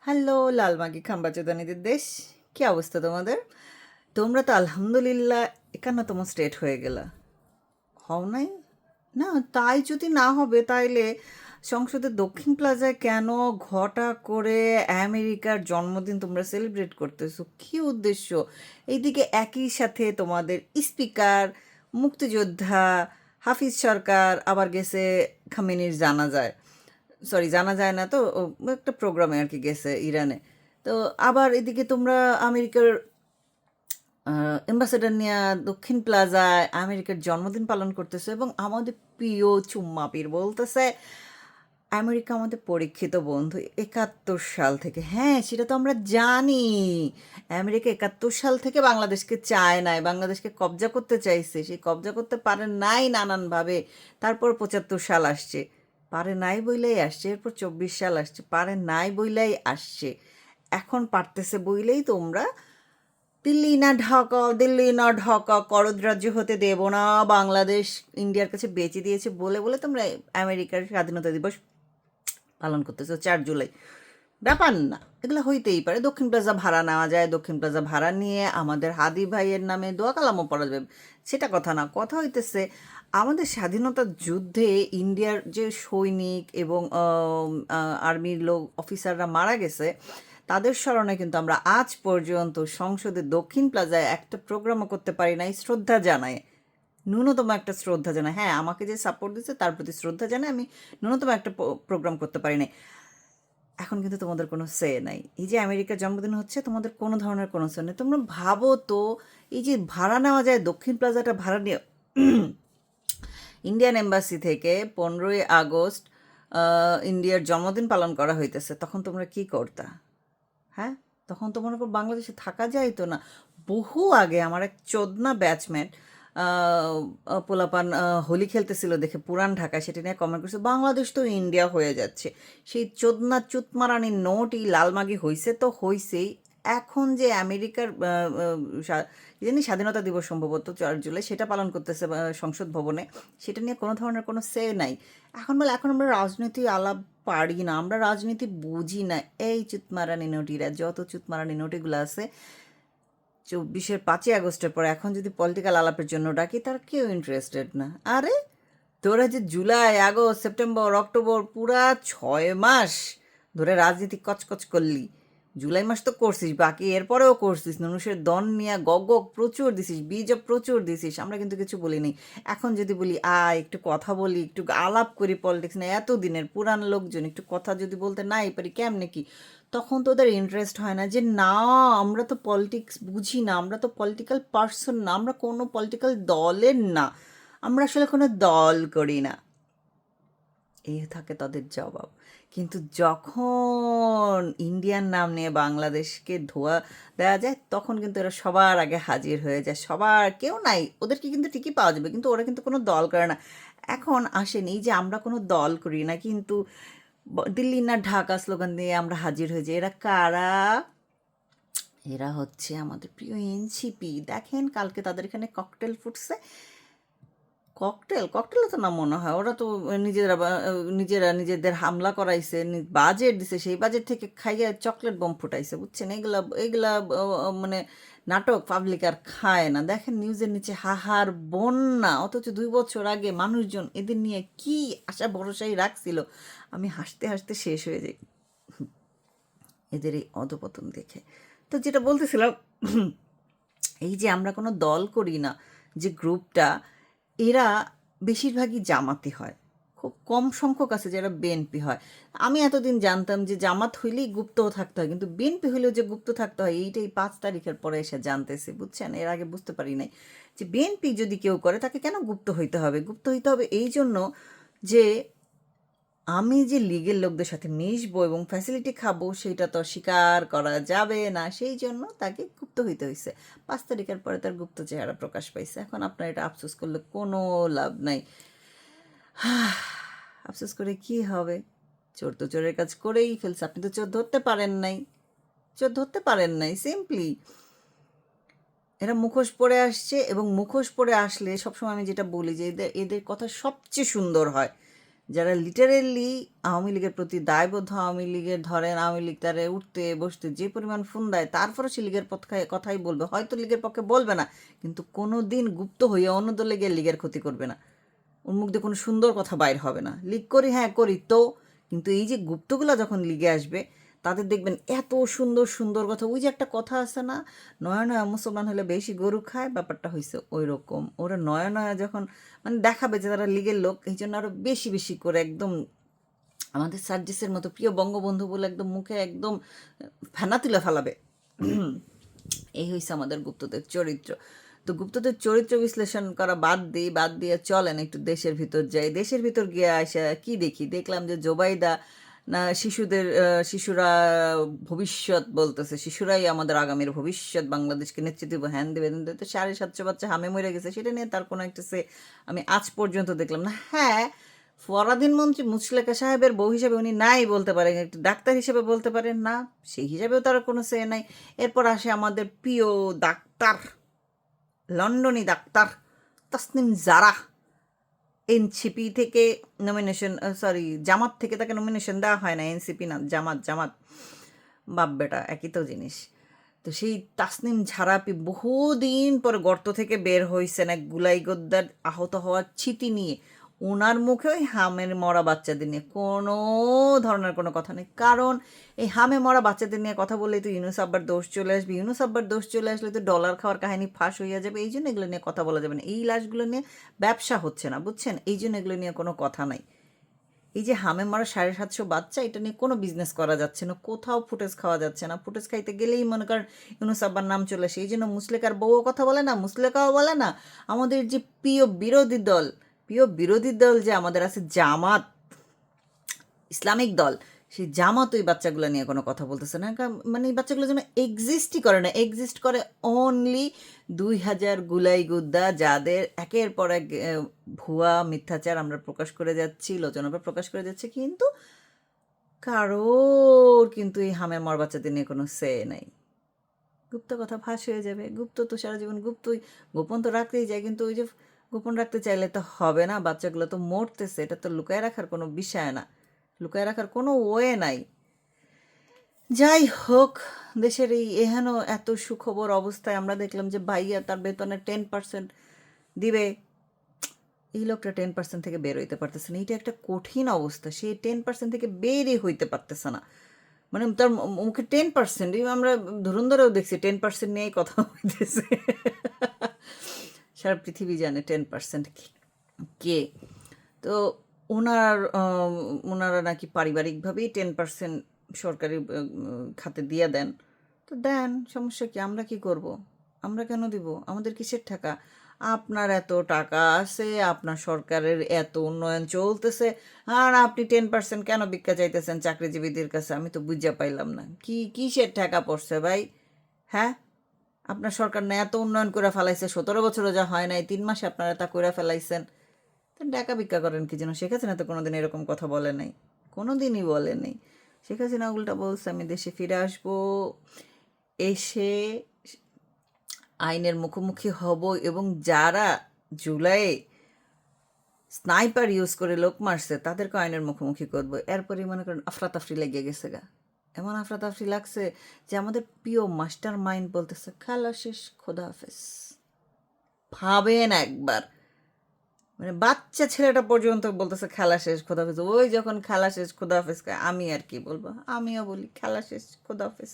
Hello লালমাগি খাম্বাচোদানিদের দেশ, কি অবস্থা তোমাদের? তোমরা তো আলহামদুলিল্লাহ 51তম স্টেট হয়ে গেলা, হও নাই? না, তাই যদি না হবে তাইলে সংসদের দক্ষিণ প্লাজায় কেন ঘটা করে আমেরিকার জন্মদিন তোমরা সেলিব্রেট করতেছো? কি উদ্দেশ্য? এইদিকে একই সাথে তোমাদের স্পিকার, মুক্তিযোদ্ধা হাফিজ সরকার আবার গেছে খামেনির জানাজায়। সরি, জানা যায় না তো, একটা প্রোগ্রামে আর কি গেছে ইরানে। তো আবার এদিকে তোমরা আমেরিকার অ্যাম্বাসেডার নিয়ে দক্ষিণ প্লাজায় আমেরিকার জন্মদিন পালন করতেছে, এবং আমাদের প্রিয় চুম্মাপির বলতেছে আমেরিকা আমাদের পরীক্ষিত বন্ধু 71 সাল থেকে। হ্যাঁ, সেটা তো আমরা জানি। আমেরিকা 71 সাল থেকে বাংলাদেশকে চায় নাই, বাংলাদেশকে কবজা করতে চাইছে, সেই কবজা করতে পারে নাই নানানভাবে। তারপর 75 সাল আসছে, পারে নাই বইলেই আসছে। এরপর 24 সাল আসছে, পারে নাই বইলেই আসছে। এখন পারতেছে বইলেই তোমরা দিল্লি না ঢাকা, দিল্লি না ঢাকা, করদ রাজ্য হতে দেব না, বাংলাদেশ ইন্ডিয়ার কাছে বেচে দিয়েছে বলে বলে তোমরা আমেরিকার স্বাধীনতা দিবস পালন করতেছো 4 জুলাই। ব্যাপার না, এগুলো হইতেই পারে। দক্ষিণ প্লাজা ভাড়া নেওয়া যায়, দক্ষিণ প্লাজা ভাড়া নিয়ে আমাদের হাদি ভাইয়ের নামে দোয়া কালামও পড়া যাবে, সেটা কথা না। কথা হইতেছে আমাদের স্বাধীনতা যুদ্ধে ইন্ডিয়ার যে সৈনিক এবং আর্মির লোক অফিসাররা মারা গেছে, তাদের স্মরণে কিন্তু আমরা আজ পর্যন্ত সংসদের দক্ষিণ প্লাজায় একটা প্রোগ্রামও করতে পারি নাই শ্রদ্ধা জানায়। ন্যূনতম একটা শ্রদ্ধা জানায়। হ্যাঁ, আমাকে যে সাপোর্ট দিচ্ছে তার প্রতি শ্রদ্ধা জানায়, আমি ন্যূনতম একটা প্রোগ্রাম করতে পারি নাই। এখন কিন্তু তোমাদের কোনো সে নাই। এই যে আমেরিকার জন্মদিন হচ্ছে, তোমাদের কোনো ধরনের কোনো সে নেই। তোমরা ভাবো তো, এই যে ভাড়া নেওয়া যায়, দক্ষিণ প্লাজাটা ভাড়া নিয়ে ইন্ডিয়ান এম্বাসি থেকে 15ই আগস্ট ইন্ডিয়ার জন্মদিন পালন করা হইতেছে, তখন তোমরা কি করতা? হ্যাঁ, তখন তো মনে করো বাংলাদেশে থাকা যাইতো না। বহু আগে আমার এক চোদনা ব্যাচমেট পোলাপান হোলি খেলতেছিল দেখে পুরান ঢাকায়, সেটা নিয়ে কমেন্ট করছে বাংলাদেশ তো ইন্ডিয়া হয়ে যাচ্ছে। সেই চোদনা চুতমারানি নোট এই লালমাগি হইছে তো হইছেই। এখন যে আমেরিকার কি জানি স্বাধীনতা দিবস সম্ভবত 4 জুলাই, সেটা পালন করতেছে সংসদ ভবনে, সেটা নিয়ে কোনো ধরনের কোনো সে নাই। এখন বলে এখন আমরা রাজনীতি আলাপ পারি না, আমরা রাজনীতি বুঝি না। এই চুতমারানি নোটিরা, যত চুতমারানি নোটিগুলো আছে 5ই আগস্টের পর এখন যদি পলিটিক্যাল আলাপের জন্য ডাকি, তার কেউ ইন্টারেস্টেড না। আরে তোরা যে জুলাই, আগস্ট, সেপ্টেম্বর, অক্টোবর, পুরা 6 মাস ধরে রাজনীতি কচকচ করলি। জুলাই মাস তো করছিস, বাকি এরপরেও করছিস, মানুষের দন নিয়ে গগ গগ প্রচুর দিছিস, বীজও প্রচুর দিছিস, আমরা কিন্তু কিছু বলিনি। এখন যদি বলি একটু কথা বলি, একটু আলাপ করি পলিটিক্স না, এতদিনের পুরান লোকজন একটু কথা যদি বলতে নাই পারি কেমনে কি, তখন তো ওদের ইন্টারেস্ট হয় না। যে না, আমরা তো পলিটিক্স বুঝি না, আমরা তো পলিটিক্যাল পার্সন না, আমরা কোনো পলিটিক্যাল দলের না, আমরা আসলে কোনো দল করি না, এই থাকে তাদের জবাব। কিন্তু যখন ইন্ডিয়ান নাম নিয়ে বাংলাদেশকে ধোয়া দেওয়া যায়, তখন কিন্তু এরা সবার আগে হাজির হয়ে যায়। সবার কেউ নাই, ওদেরকে কিন্তু ঠিকই পাওয়া যাবে, কিন্তু ওরা কিন্তু কোনো দল করে না। এখন আসেনি যে আমরা কোনো দল করি না, কিন্তু দিল্লি না ঢাকা স্লোগান দিয়ে আমরা হাজির হয়ে যাই। এরা কারা? এরা হচ্ছে আমাদের প্রিয় এনসিপি। দেখেন কালকে তাদের এখানে ককটেল ফুটছে। ককটেলও তো না মনে হয়, ওরা তো নিজেরা নিজেদের হামলা করাইছে, বাজেট দিছে, সেই বাজেট থেকে খাইয়ে চকলেট বোম ফুটাইছে, বুঝছেন? এগুলা এগুলা মানে নাটক পাবলিক আর খায় না। দেখেন নিউজের নিচে হাহার বন্যা, অথচ 2 বছর আগে মানুষজন এদের নিয়ে কি আশা ভরসাই রাখছিল। আমি হাসতে হাসতে শেষ হয়ে যাই এদের এই অধপতন দেখে। তো যেটা বলতেছিলাম, এই যে আমরা কোনো দল করি না যে গ্রুপটা, এরা বেশিরভাগই জামাতি হয়, খুব কম সংখ্যক আছে যারা বিএনপি হয়। আমি এতদিন জানতাম যে জামাত হইলেই গুপ্ত থাকতে হয়, কিন্তু বিএনপি হইলেও যে গুপ্ত থাকতে হয় এইটাই 5 তারিখের পরে এসে জানতেছি, বুঝছেন? এর আগে বুঝতে পারি নাই যে বিএনপি যদি কেউ করে তাকে কেন গুপ্ত হইতে হবে। গুপ্ত হইতে হবে এই জন্য যে আমি যে লীগের লোকদের সাথে মিশবো এবং ফ্যাসিলিটি খাবো, সেটা তো স্বীকার করা যাবে না, সেই জন্য তাকে গুপ্ত হইতে হয়েছে। 5 তারিখের পরে তার গুপ্ত চেহারা প্রকাশ পাইছে। এখন আপনার এটা আফসোস করলে কোনো লাভ নাই। আফসোস করে কি হবে? চোর তো চোরের কাজ করেই ফেলছে, আপনি তো চোর ধরতে পারেন নাই, চোর ধরতে পারেন নাই, সিম্পলি। এরা মুখোশ পরে আসছে, এবং মুখোশ পরে আসলে সবসময় আমি যেটা বলি যে এদের এদের কথা সবচেয়ে সুন্দর হয় যারা লিটারেলি আওয়ামী লীগের প্রতি দায়বদ্ধ, আওয়ামী লীগের ধরেন আওয়ামী লীগ তারে উঠতে বসতে যে পরিমাণ ফোন দেয়, তারপরে সে লীগের পক্ষে কথাই বলবে, হয়তো লীগের পক্ষে বলবে না, কিন্তু কোনো দিন গুপ্ত হয়ে অন্য দলে গিয়ে লীগের ক্ষতি করবে না, ওর মুখ দিয়ে কোনো সুন্দর কথা বাইর হবে না। লিগ করি, হ্যাঁ করি তো, কিন্তু এই যে গুপ্তগুলা যখন লিগে আসবে, তাদের দেখবেন এত সুন্দর সুন্দর কথা। ওই যে একটা কথা আছে না, নয়া নয়া মুসলমান হলে বেশি গরু খায়, ব্যাপারটা হয়েছে ওই রকম। ওরা নয়া নয়া যখন মানে দেখাবে যে তারা লিগের লোক, এই জন্য আরও বেশি বেশি করে একদম আমাদের সার্জিসের মতো প্রিয় বঙ্গবন্ধু বলে একদম মুখে একদম ফেনা তুলে ফেলাবে। এই হয়েছে আমাদের গুপ্তদের চরিত্র। তো গুপ্তদের চরিত্র বিশ্লেষণ করা বাদ দিয়ে চলেন একটু দেশের ভিতর যাই। দেশের ভিতর গিয়ে আসা কি দেখি, দেখলাম যে জোবাইদা না শিশুরা ভবিষ্যৎ বলতেছে, শিশুরাই আমাদের আগামীর ভবিষ্যৎ, বাংলাদেশকে নেতৃত্ব দিব, হ্যান দেবে। তো 750 বাচ্চা হামে মরে গেছে, সেটা নিয়ে তার কোনো একটা আমি আজ পর্যন্ত দেখলাম না। হ্যাঁ, ফরাদিন মন্ত্রী মুচলেকা সাহেবের বউ হিসেবে উনি নাই বলতে পারেন, একটু ডাক্তার হিসেবে বলতে পারেন না, সেই হিসাবেও তার কোনো নাই। এরপর আসে আমাদের প্রিয় ডাক্তার, লন্ডনী ডাক্তার তাসনিম জারা। এনসিপি থেকে নমিনেশন, জামাত থেকে তাকে নমিনেশন দেওয়া হয় না, এনসিপি না, জামাত বাপ বেটা একই তো জিনিস। তো সেই তাসনিম ঝারাপি বহুদিন পর গর্ত থেকে বের হয়েছেন এক গুলাই গদ্দার আহত হওয়ার ছিটি নিয়ে। ওনার মুখে ওই হামের মরা বাচ্চাদের নিয়ে কোনো ধরনের কোনো কথা নেই, কারণ এই হামে মরা বাচ্চাদের নিয়ে কথা বললেই তো ইউনুস আব্বার দোষ চলে আসবে, ইউনুস আব্বার দোষ চলে আসলে তো ডলার খাওয়ার কাহিনী ফাঁস হইয়া যাবে। এই জন্য এগুলো নিয়ে কথা বলা যাবে না, এই লাশগুলো নিয়ে ব্যবসা হচ্ছে না, বুঝছেন, এই জন্য এগুলো নিয়ে কোনো কথা নাই। এই যে হামে মারা 750 বাচ্চা, এটা নিয়ে কোনো বিজনেস করা যাচ্ছে না, কোথাও ফুটেজ খাওয়া যাচ্ছে না। ফুটেজ খাইতে গেলেই মনে করেন ইউনুস আব্বার নাম চলে আসে। এই জন্য মুসলেকার বউও কথা বলে না, মুসলেকাও বলে না। আমাদের যে প্রিয় বিরোধী দল যে আমাদের আছে জামাত, ইসলামিক দল, সেই জামাত ওই বাচ্চাগুলো নিয়ে কোনো কথা বলতেছে না। মানে এই বাচ্চাগুলো যেন এক্সিস্টই করে না, এক্সিস্ট করে অনলি 2000 গুলাই গুদ্দা, যাদের একের পর এক ভুয়া মিথ্যাচার আমরা প্রকাশ করে যাচ্ছি, লোচনাপা প্রকাশ করে যাচ্ছে, কিন্তু কারোর কিন্তু এই হামের মর বাচ্চাদের নিয়ে কোনো নাই। গুপ্ত কথা ফাঁস হয়ে যাবে, গুপ্ত তো সারা জীবন গুপ্তই, গোপন তো রাখতেই যায়, কিন্তু ওই যে গোপন রাখতে চাইলে তো হবে না, বাচ্চাগুলো তো মরতেছে, এটা তো লুকায় রাখার কোনো বিষয় না, লুকায় রাখার কোনো ওয়ে নাই। যাই হোক, দেশের এই এহেন এত সুখবর অবস্থায় আমরা দেখলাম যে ভাইয়া তার বেতনের 10% দিবে, এই লোকটা 10% থেকে বের হইতে পারতেছে না। এইটা একটা কঠিন অবস্থা, সে 10% থেকে বেরই হইতে পারতেছে না। মানে তার মুখে 10%, আমরা ধরেও দেখছি 10% নিয়েই কথা হইতেছে। সারা পৃথিবী জানে 10% কে। তো ওনারা নাকি পারিবারিকভাবেই 10% সরকারি খাতে দিয়ে দেন। তো দেন, সমস্যা কি, আমরা কি করব, আমরা কেন দিব, আমাদের কিসের টাকা? আপনার এত টাকা আছে, আপনার সরকারের এত উন্নয়ন চলতেছে, আর আপনি 10% কেন ভিক্ষা চাইতেছেন চাকরিজীবীদের কাছে? আমি তো বুঝা পাইলাম না, কিসের টাকা পড়ছে ভাই? হ্যাঁ, আপনার সরকার না এত উন্নয়ন করে ফেলাইছে, 17 বছরও যা হয় নাই, 3 মাসে আপনারা তা করে ফেলাইছেন, তো টাকা ভিক্ষা করেন কি জন্য? শেখ হাসিনা তো কোনোদিন এরকম কথা বলে নাই, কোনো দিনই বলে নাই। শেখ হাসিনা উল্টা বলছে আমি দেশে ফিরে আসবো, এসে আইনের মুখোমুখি হব, এবং যারা জুলাইয়ে স্নাইপার ইউজ করে লোক মারছে তাদেরকে আইনের মুখোমুখি করবো। এরপরই মনে করেন আফরাতাফরি লেগে গেছে গা, এমন আফরাতাফরি লাগছে যে আমাদের প্রিয় মাস্টার মাইন্ড বলতেছে খালা শেষ, খোদা হাফেজ। ভাবেন একবার, মানে বাচ্চা ছেলেটা পর্যন্ত বলতেছে খেলা শেষ, খোদা হাফেজ। ওই যখন খেলা শেষ, খোদা হাফেজ, আমি আর কি বলবো, আমিও বলি খেলা শেষ, খোদা হাফেজ।